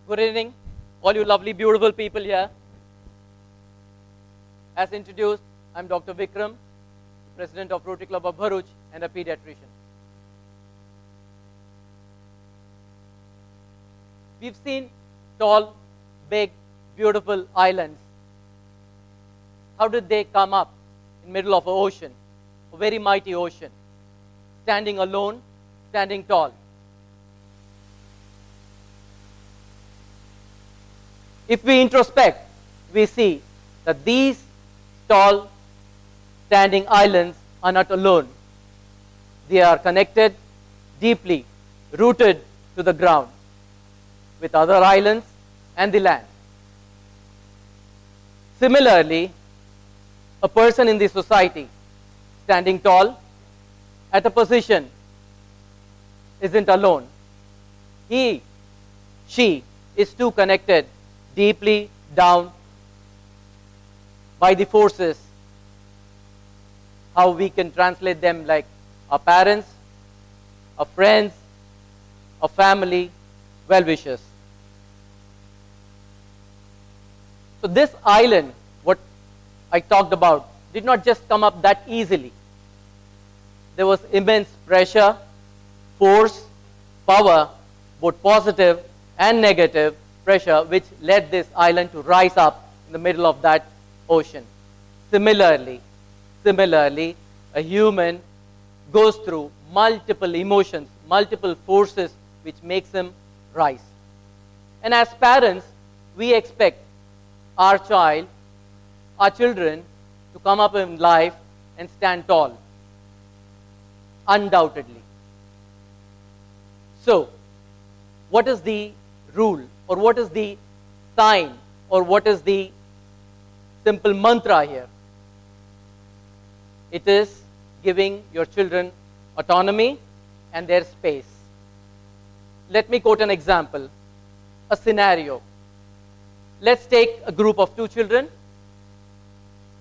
Good evening, all you lovely, beautiful people here. As introduced, I'm Dr. Vikram, President of Rotary Club of Bharuch and a pediatrician. We've seen tall, big, beautiful islands. How did they come up in the middle of an ocean, a very mighty ocean, standing alone, standing tall? If we introspect, we see that these tall, standing islands are not alone. They are connected deeply, rooted to the ground with other islands and the land. Similarly, a person in the society standing tall at a position isn't alone. He, she is too connected deeply down by the forces. How we can translate them like our parents, our friends, our family, well-wishers. So this island, what I talked about, did not just come up that easily. There was immense pressure, force, power, both positive and negative pressure, which led this island to rise up in the middle of that ocean. Similarly, a human goes through multiple emotions, multiple forces which makes him rise. And as parents, we expect our children to come up in life and stand tall. Undoubtedly. So, what is the rule, or what is the sign, or what is the simple mantra here? It is giving your children autonomy and their space. Let me quote an example, a scenario. Let's take a group of 2 children.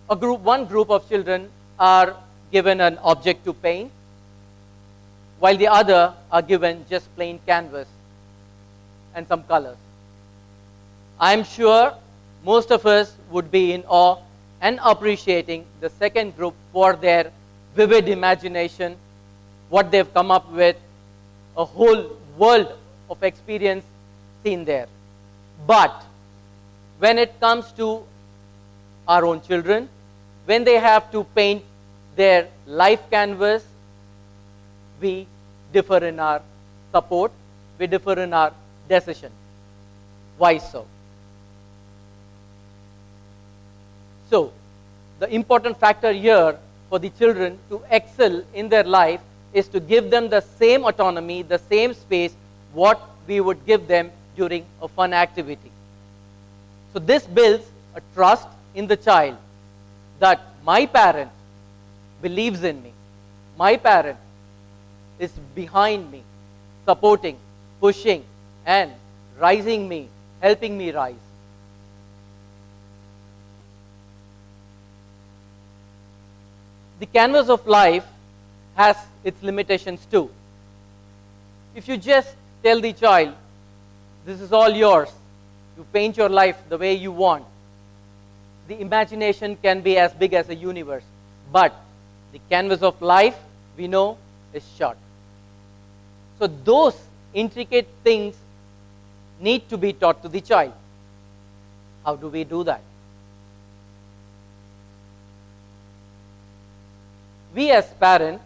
One group of children are given an object to paint, while the other are given just plain canvas and some colors. I'm sure most of us would be in awe and appreciating the second group for their vivid imagination, what they've come up with, a whole world of experience seen there. But when it comes to our own children, when they have to paint their life canvas, we differ in our support, we differ in our decision. Why so? So, the important factor here for the children to excel in their life is to give them the same autonomy, the same space what we would give them during a fun activity. So this builds a trust in the child that my parent believes in me. My parent is behind me, supporting, pushing, and rising me, helping me rise. The canvas of life has its limitations too. If you just tell the child, this is all yours, you paint your life the way you want, the imagination can be as big as a universe. But the canvas of life, we know, is short. So those intricate things need to be taught to the child. How do we do that? We as parents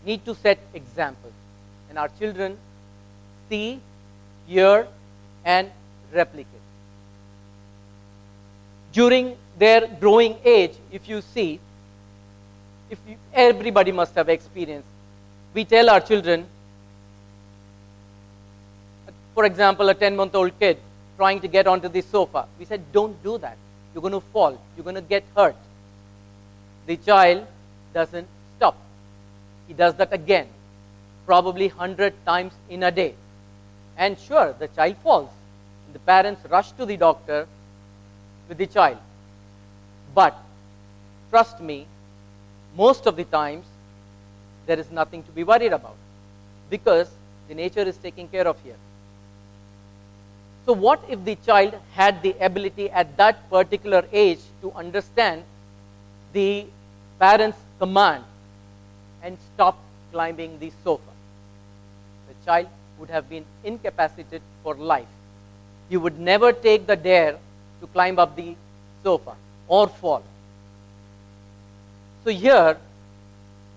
need to set examples, and our children see, hear, and replicate. During their growing age, if you see, everybody must have experienced, we tell our children, for example, a 10-month-old kid trying to get onto the sofa. We said, don't do that. You're going to fall. You're going to get hurt. The child doesn't stop. He does that again, probably 100 times in a day. And sure, the child falls. The parents rush to the doctor with the child. But trust me, most of the times, there is nothing to be worried about, because the nature is taken care of here. So what if the child had the ability at that particular age to understand the parent's command and stop climbing the sofa? The child would have been incapacitated for life. He would never take the dare to climb up the sofa or fall. So here,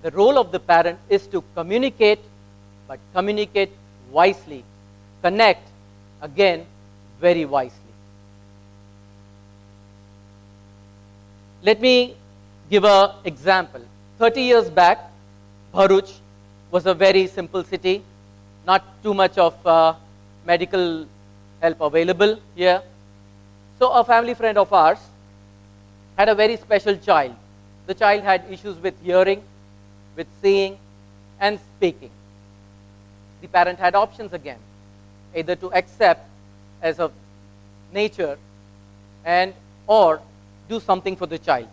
the role of the parent is to communicate, but communicate wisely. Connect, again, very wisely. Let me give an example. 30 years back, Bharuch was a very simple city, not too much of medical help available here. So a family friend of ours had a very special child. The child had issues with hearing, with seeing, and speaking. The parent had options again, either to accept as of nature and or do something for the child.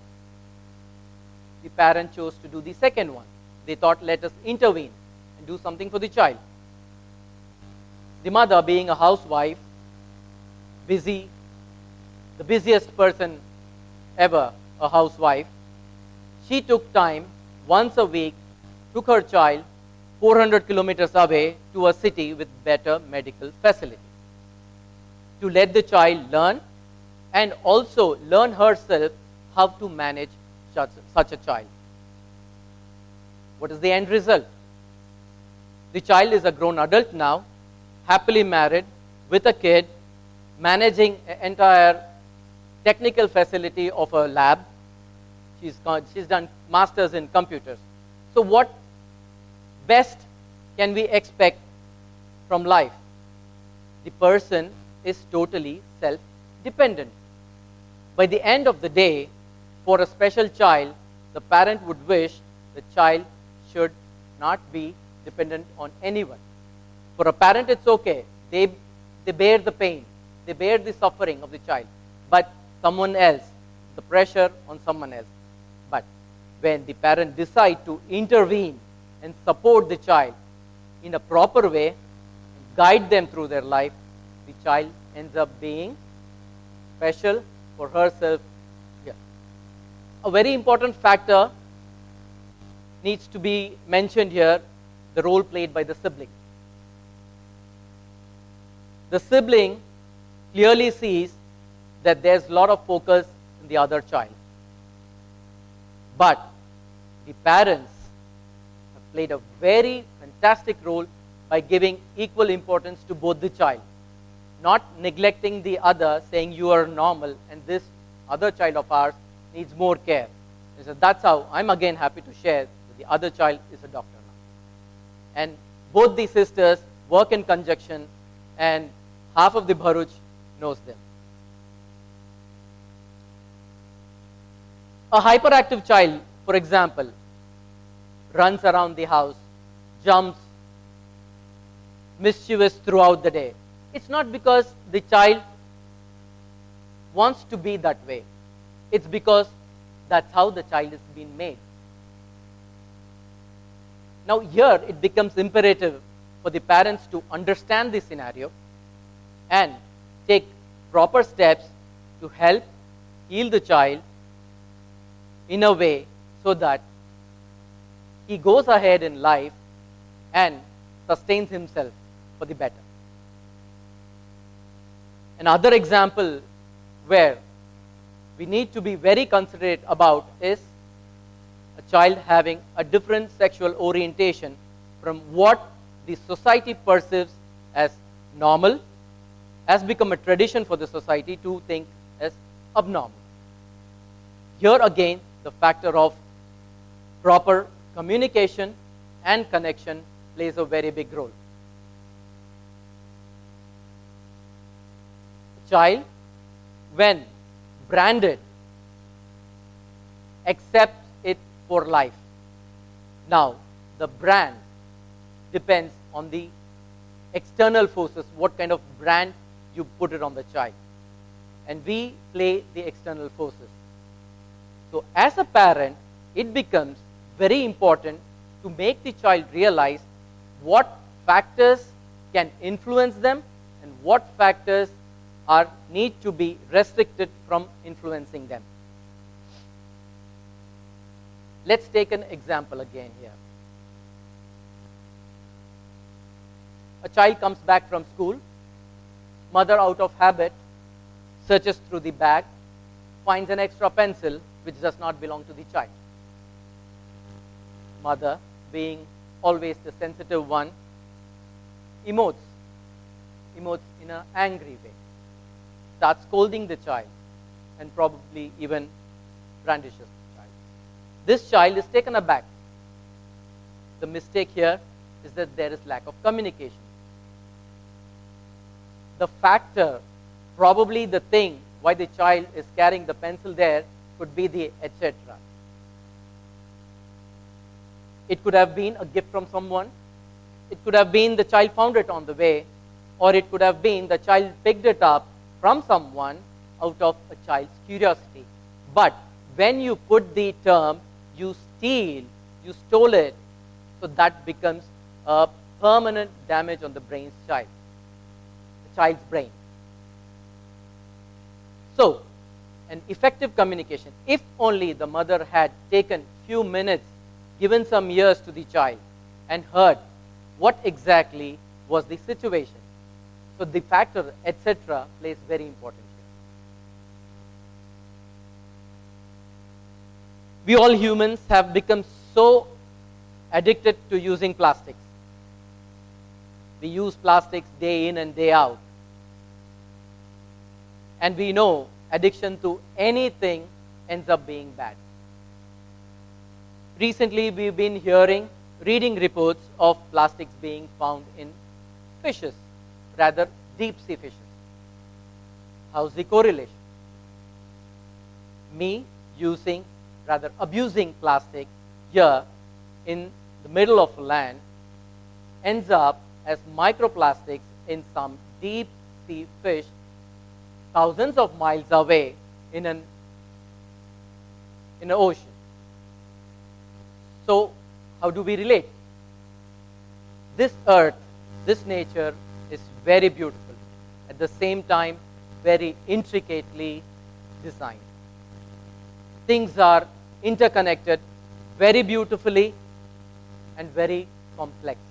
The parent chose to do the second one. They thought, let us intervene and do something for the child. The mother, being a housewife, busy, the busiest person ever, a housewife, she took time once a week, took her child 400 kilometers away to a city with better medical facilities to let the child learn and also learn herself how to manage such a child. What is the end result? The child is a grown adult now, happily married, with a kid, managing an entire technical facility of a lab. She's done masters in computers. So what best can we expect from life? The person is totally self-dependent. By the end of the day, for a special child, the parent would wish the child should not be dependent on anyone. For a parent, it's okay. They bear the pain. They bear the suffering of the child. But someone else, the pressure on someone else. But when the parent decide to intervene and support the child in a proper way, and guide them through their life, the child ends up being special for herself. Yeah. A very important factor needs to be mentioned here, the role played by the sibling. The sibling clearly sees that there's a lot of focus in the other child. But the parents have played a very fantastic role by giving equal importance to both the child. Not neglecting the other, saying you are normal and this other child of ours needs more care. And so that's how I'm again happy to share that the other child is a doctor now. And both the sisters work in conjunction and half of the Bharuch knows them. A hyperactive child, for example, runs around the house, jumps, mischievous throughout the day. It's not because the child wants to be that way. It's because that's how the child is being made. Now here it becomes imperative for the parents to understand the scenario and take proper steps to help heal the child in a way so that he goes ahead in life and sustains himself for the better. Another example where we need to be very considerate about is a child having a different sexual orientation from what the society perceives as normal, has become a tradition for the society to think as abnormal. Here again, the factor of proper communication and connection plays a very big role. A child, when branded, accepts it for life. Now, the brand depends on the external forces, what kind of brand you put it on the child. And we play the external forces. So as a parent, it becomes very important to make the child realize what factors can influence them and what factors need to be restricted from influencing them. Let's take an example again here. A child comes back from school. Mother, out of habit, searches through the bag, finds an extra pencil which does not belong to the child. Mother, being always the sensitive one, emotes in an angry way, starts scolding the child, and probably even brandishes the child. This child is taken aback. The mistake here is that there is lack of communication. The factor, probably the thing why the child is carrying the pencil there, could be the etc. It could have been a gift from someone. It could have been the child found it on the way, or it could have been the child picked it up from someone out of a child's curiosity. But when you put the term, you steal, you stole it, so that becomes a permanent damage on the child's brain. So, an effective communication, if only the mother had taken few minutes, given some ears to the child, and heard what exactly was the situation. So the factor, etc., plays very important here. We all humans have become so addicted to using plastics. We use plastics day in and day out. And we know addiction to anything ends up being bad. Recently, we've been reading reports of plastics being found in fishes, rather deep sea fishes. How's the correlation? Me abusing plastic here in the middle of land ends up as microplastics in some deep sea fish thousands of miles away in an ocean. So, how do we relate? This earth, this nature is very beautiful, at the same time very intricately designed. Things are interconnected very beautifully and very complexly.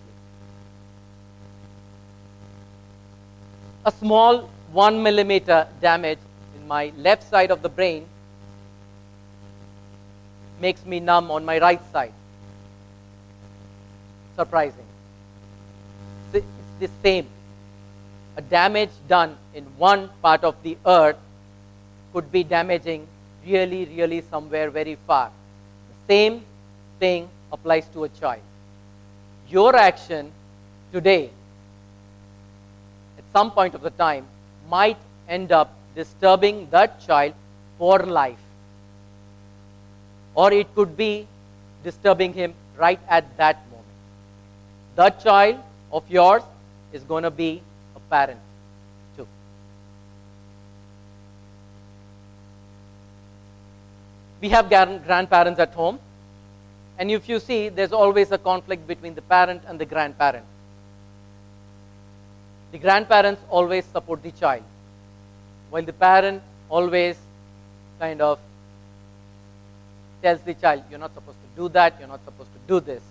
A small 1 millimeter damage in my left side of the brain makes me numb on my right side. Surprising. It's the same. A damage done in one part of the earth could be damaging really somewhere very far. The same thing applies to a child. Your action today, at some point of the time, might end up disturbing that child for life. Or it could be disturbing him right at that moment. That child of yours is going to be a parent too. We have grandparents at home, and if you see, there's always a conflict between the parent and the grandparent. The grandparents always support the child, while the parent always kind of tells the child, you're not supposed to do that, you're not supposed to do this.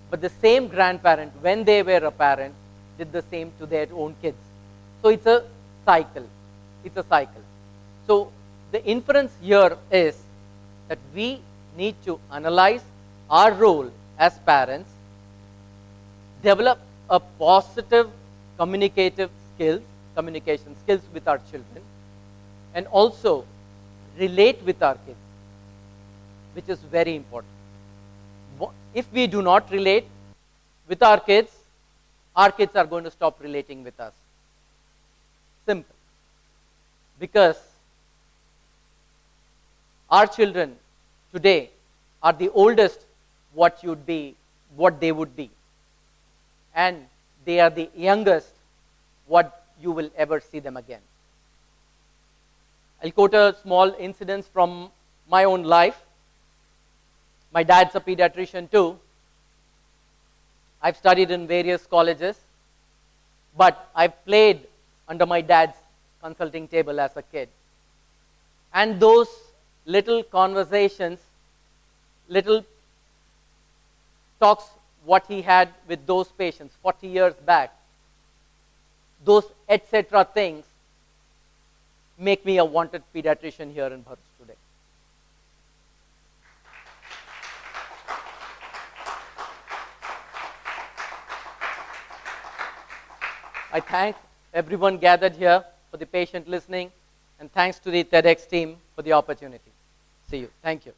But the same grandparent, when they were a parent, did the same to their own kids. So it's a cycle. It's a cycle. So the inference here is that we need to analyze our role as parents, develop a positive communication skills with our children, and also relate with our kids, which is very important. If we do not relate with our kids are going to stop relating with us. Simple. Because our children today are the oldest what they would be. And they are the youngest what you will ever see them again. I'll quote a small incident from my own life. My dad's a pediatrician too. I've studied in various colleges, but I've played under my dad's consulting table as a kid. And those little conversations, little talks what he had with those patients 40 years back, those etc. things make me a wanted pediatrician here in Bharuch today. I thank everyone gathered here for the patient listening, and thanks to the TEDx team for the opportunity. See you. Thank you.